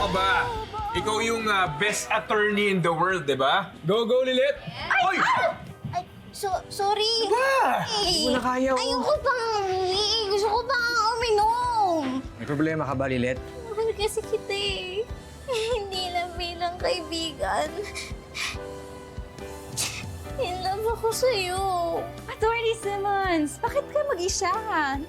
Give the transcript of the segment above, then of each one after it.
ka ba? Ikaw yung best attorney in the world, di ba? Go, Lilit! Ay! Ay, sorry. Ba? Hindi mo na kaya, oh. Ayoko pang umiinom. Gusto ko pang uminom. May problema ka ba, Lilet? Mahal kasi kita eh. Hindi lang bilang kaibigan. In love ako sa'yo. Attorney Simmons, bakit ka mag-isa?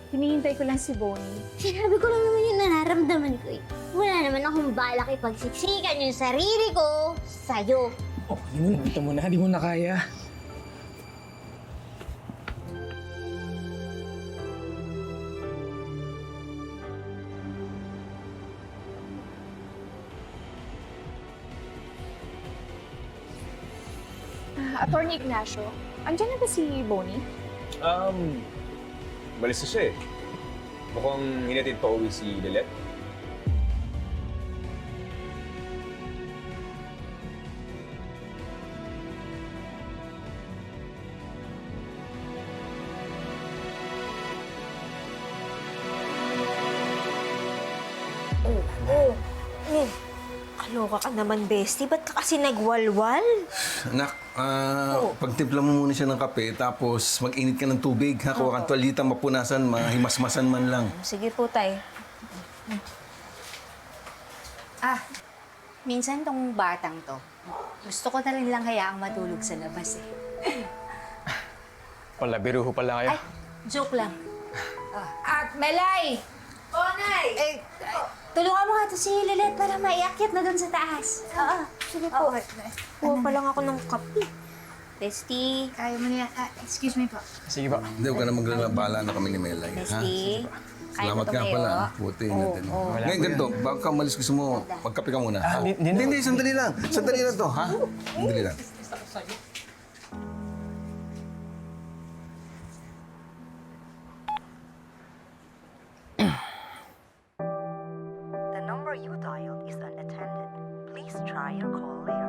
Hinihintay ko lang si Bonnie. Sinabi ko lang naman yung nararamdaman ko eh. Wala naman akong balak ipagsiksikan yung sarili ko sa'yo. Oh, ito mo na. Di mo na kaya. Attorney Ignacio, andyan na ba si Bonnie? Balis na siya eh. Mukhang hinatid pa uwi si Lilet. Kaloka ka naman, bestie. Ba't ka kasi nagwalwal? Anak, pagtimpla mo muna siya ng kape, tapos mag-init ka ng tubig. Ha? Kuha kang tuwalita, mapunasan, mahimasmasan man lang. Sige po, tay. Minsan tong batang to, gusto ko na rin lang hayaang matulog sa labas eh. Wala, biro ho pala kayo. Ay, joke lang. At Melay! Oh, Nay! Tulungan mo nga to si Lilet para maiakyat na doon sa taas. Oo. Sige po. Kuha pa lang ako ng kape. Bestie. Kaya mo na yan. Excuse me po. Sige ba? Hindi, huwag ka na maglala na kami ni Melay. Ha? Bestie. Kaya Salamat mo nga tumayo. pala. Buti natin. Ngayon, ganito, bago ka umalis, gusto mo, magkape ka muna. ha? Hindi, sandali lang. Sandali lang to, ha? Sandali lang. The number you dialed is unattended. Please try your call later.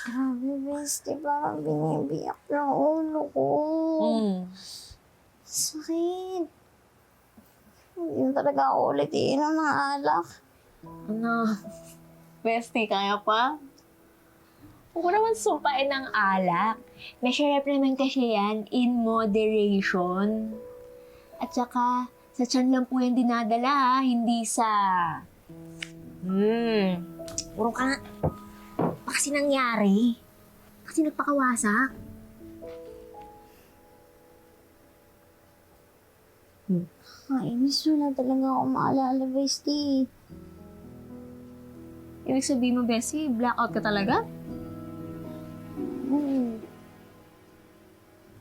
Grabe, bestie. Parang binibiyak ng ulo ko. Sakit. Hindi na talaga ako ulit iinom ng alak. Ano? Bestie, kaya pa? Huwag ko naman sumpain ng alak. Masarap naman kasi yan in moderation. At saka, sa tiyan lang po yan dinadala, ha? Hindi sa... Puro ka nga. Ba kasi nangyari? Kasi nagpakawasak. Inis na talaga ako maalala, bestie. Ibig sabihin mo, Bessie, blackout ka talaga?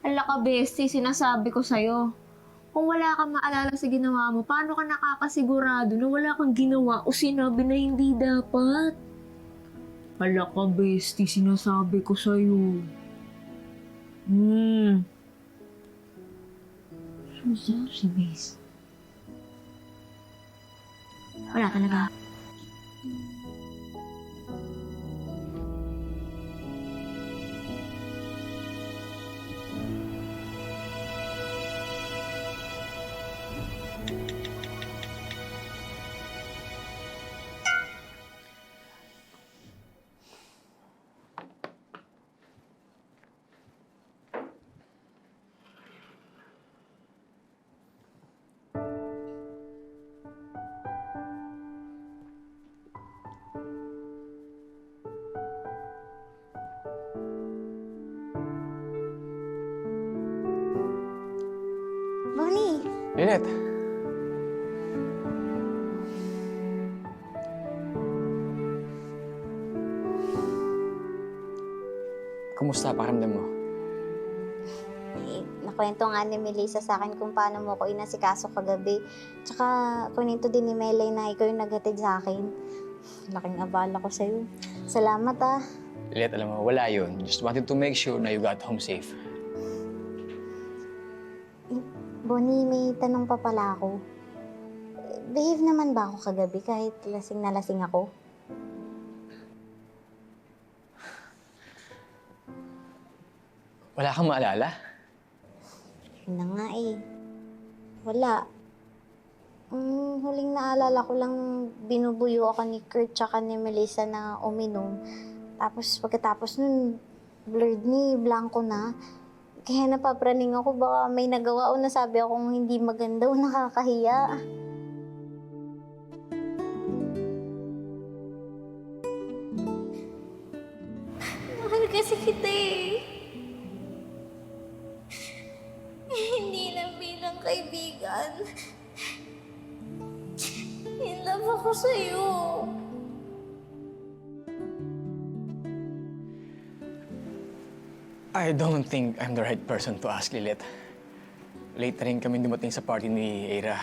Ala ka, Bessie, sinasabi ko sa'yo. Kung wala kang maalala sa ginawa mo, paano ka nakakasigurado na wala kang ginawa o sinabi na hindi dapat? Ala ka, Bestie, sinasabi ko sa'yo. Susunod si Bes. Wala talaga. Lilet! Kumusta pakiramdam mo? Nakwento nga ni Melissa sa akin kung paano mo ko inasikaso kagabi. Tsaka kwento din ni Melay na ikaw yung naghatid sa akin. Laking abala ko sa'yo. Salamat ah. Lilet, alam mo, wala yun. Just wanted to make sure na you got home safe. Bonnie, may tanong pa pala ako. Behave naman ba ako kagabi kahit lasing na lasing ako? Wala kang maalala? Yun na nga eh. Wala. Huling naalala ko lang binubuyo ako ni Kurt tsaka ni Melissa na uminom. Tapos pagkatapos nun, blurred ni blanco na. Kaya napapraning ako baka may nagawa o nasabi akong hindi maganda o nakakahiya. Mahal kasi kita eh. Hindi lang bilang kaibigan. In love ako sa'yo. I don't think I'm the right person to ask, Lilet. Late na rin kami dumating sa party ni Eira.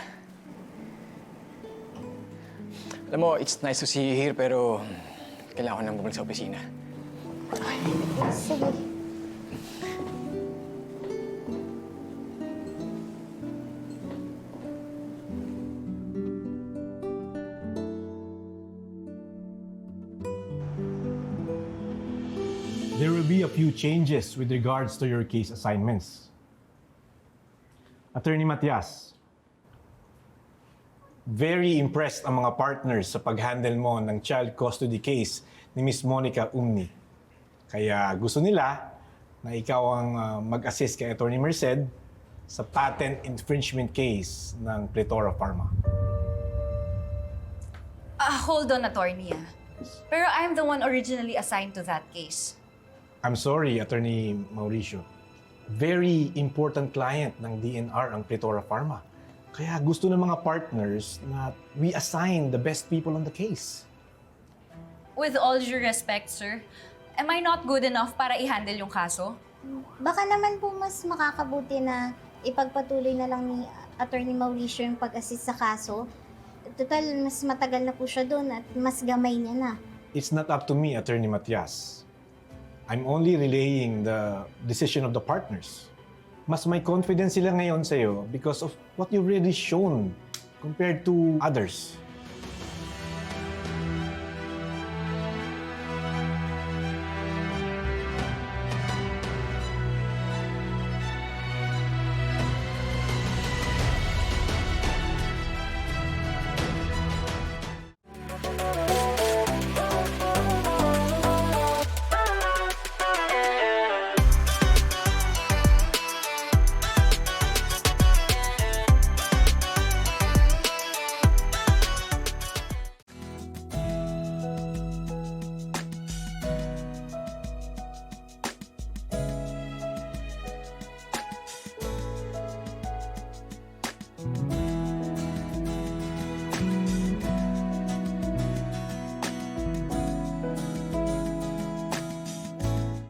Alam mo, it's nice to see you here, pero kailangan ko nang bumalik sa opisina. Sige. There will be a few changes with regards to your case assignments. Attorney Matias, very impressed ang mga partners sa pag-handle mo ng child custody case ni Miss Monica Umni. Kaya gusto nila na ikaw ang mag-assist kay Attorney Merced sa patent infringement case ng Pletora Pharma. Hold on, attorney. Pero I'm the one originally assigned to that case. I'm sorry, Attorney Mauricio. Very important client ng DNR ang Pletora Pharma. Kaya gusto ng mga partners na we assign the best people on the case. With all due respect, sir, am I not good enough para i-handle yung kaso? Baka naman po mas makakabuti na ipagpatuloy na lang ni Attorney Mauricio yung pag-assist sa kaso. Total, mas matagal na po siya doon at mas gamay niya na. It's not up to me, Attorney Matias. I'm only relaying the decision of the partners. Mas may confidence sila ngayon sa'yo because of what you've already shown compared to others.